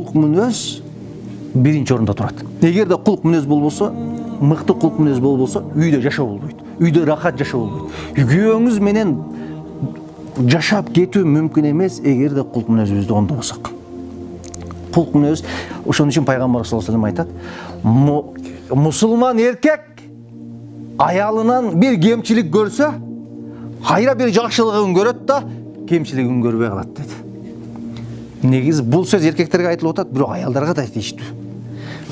кулк мүнөз биринчи орунда турат. Эгерде кулк мүнөз болбосо, мыкты кулк мүнөз болбосо, үйдө жашоо болбойт. Үйдө рахат жашоо болбойт. Күйөөңүз менен жашап кетүү мүмкүн эмес эгерде кулк мүнөзүбүздү оңдобосок. Кулк мүнөз, ошон үчүн пайгамбар саллаллаху алейхи вассалам айтат, мусулман эркек аялынан бир кемчилик көрсө, кайра бир жакшылыгын көрөт да, кемчилигин көрбөй калат дейт. Негизи бул сөз эркектерге айтылып атат, бирок аялдарга да айтыштуу.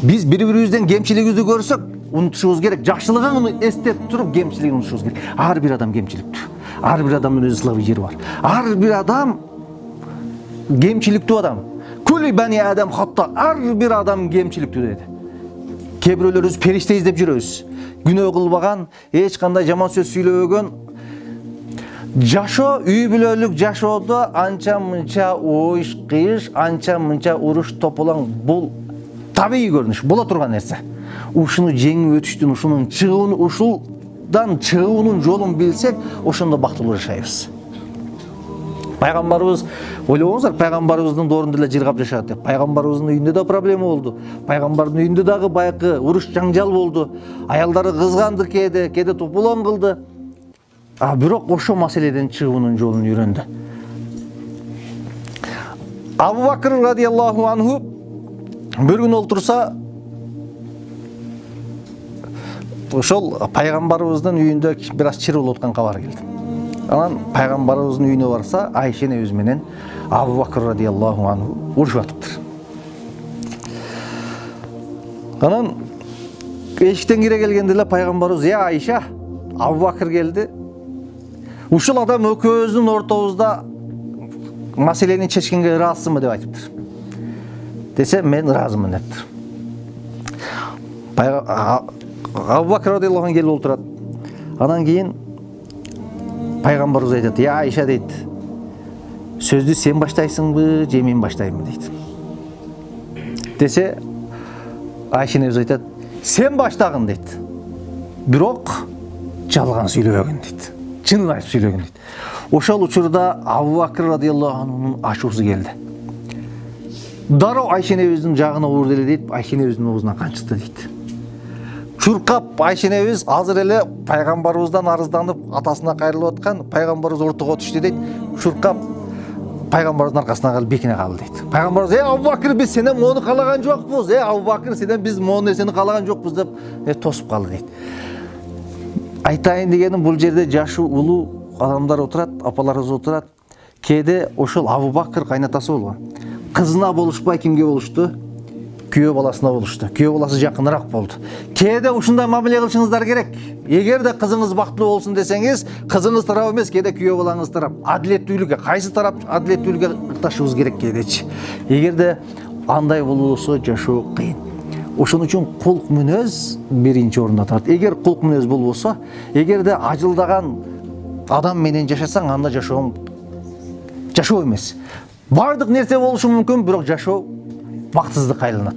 Биз бири-бирибизден кемчилигибизди көрсөк, унутушубуз керек. Жакшылыгын эстеп туруп, кемчилигин унутушубуз керек. Ар бир адам кемчиликтүү. Ар бир адамдын өз слабый жери бар. Ар бир адам кемчиликтүү адам. Күллү бани адам хатта, ар бир адам кемчиликтүү деди. Кээ бирөөлөрүбүз периште издеп жүрөбүз. Күнөө кылбаган, эч кандай жаман сөз сүйлөбөгөн. Жашоо, үй бүлөлүк жашоодо анча-мынча оюш, кыйыш, анча-мынча уруш, тополоң, бул табигый көрүнүш, боло турган нерсе. Ушуну жеңип өтүштүн, ушунун чыгуун, ушулдан чыгуунун жолун билсек, ошондо бактылуу жашайбыз. Пайгамбарыбыз, ойлобоңуздар, пайгамбарыбыздын доорунда эле жыргап жашат деп. Пайгамбарыбыздын үйүндө да проблема болду. Пайгамбардын үйүндө дагы байкы уруш жаңжал болду. Аялдары кызганды кээде тополоң кылды. Бирок ошо маселеден чыгуунун жолун үйрөндү. Абу Бакр радияллаху анху бир күн олтурса, ошол пайгамбарыбыздын үйүндө бир аз чыр болуп аткан кабар келди. Анан пайгамбарыбыздын үйүнө барса, Айша энебиз менен Абу Бакр радияллаху анху урушуп атыптыр. Анан эшиктен кире келгенде эле пайгамбарыбыз: "Я Айша, Абу Бакр келди. Ушул адам экөөбүздүн ортобузда маселени чечкенге ыраазысыңбы?" деп айтыптыр. Десе, мен ыраазымын дептир. Абу Бакр радияллаху анху келип отурат. Анан кийин пайгамбарыбыз айтат: "Я Айша" дейт. "Сөздү сен баштайсыңбы, же мен баштаймынбы?" дейт. Десе, Айша энебиз айтат: "Сен баштагын" дейт. "Бирок жалган сүйлөбөгүн" дейт. Чынын айтып сүйлөгүн дейт. Ошол учурда Абу Бакр радияллаху анхунун ашуусу келди. Дароо Айша энебиздин жагына урду эле дейт, Айша энебиздин оозунан кан чыкты дейт. Чуркап Айша энебиз азыр эле пайгамбарыбыздан арызданып атасына кайрылып аткан, пайгамбарыбыз ортого түштү дейт. Чуркап пайгамбарыбыздын аркасына калып бекине калды дейт. Пайгамбарыбыз: "Эй Абу Бакр, биз сенен мону каалаган жокпуз. Абу Бакр, сенен биз мону нерсени каалаган жокпуз" деп тосуп калды дейт. Айтайын дегеним, бул жерде жашы улуу адамдар отурат, апаларыбыз отурат. Кээде ошол Абу Бакр кайнатасы болгон. Кызына болушпай кимге болушту? Күйөө баласына болушту. Күйөө баласы жакыныраак болду. Кээде ушундай мамиле кылышыңыздар керек. Эгерде кызыңыз бактылуу болсун десеңиз, кызыңыз тарап эмес, кээде күйөө балаңыз тарап. Адилеттүүлүккө, кайсы тарап адилеттүүлүккө ыкташыбыз керек кээдечи. Эгерде андай болбосо жашоо кыйын. Ошон үчүн кулк мүнөз биринчи орунда турат. Эгер кулк мүнөз болбосо, эгерде ажылдаган адам менен жашасаң, анда жашоо эмес. Бардык нерсе болушу мүмкүн, бирок жашоо бактсыздыкка айланат.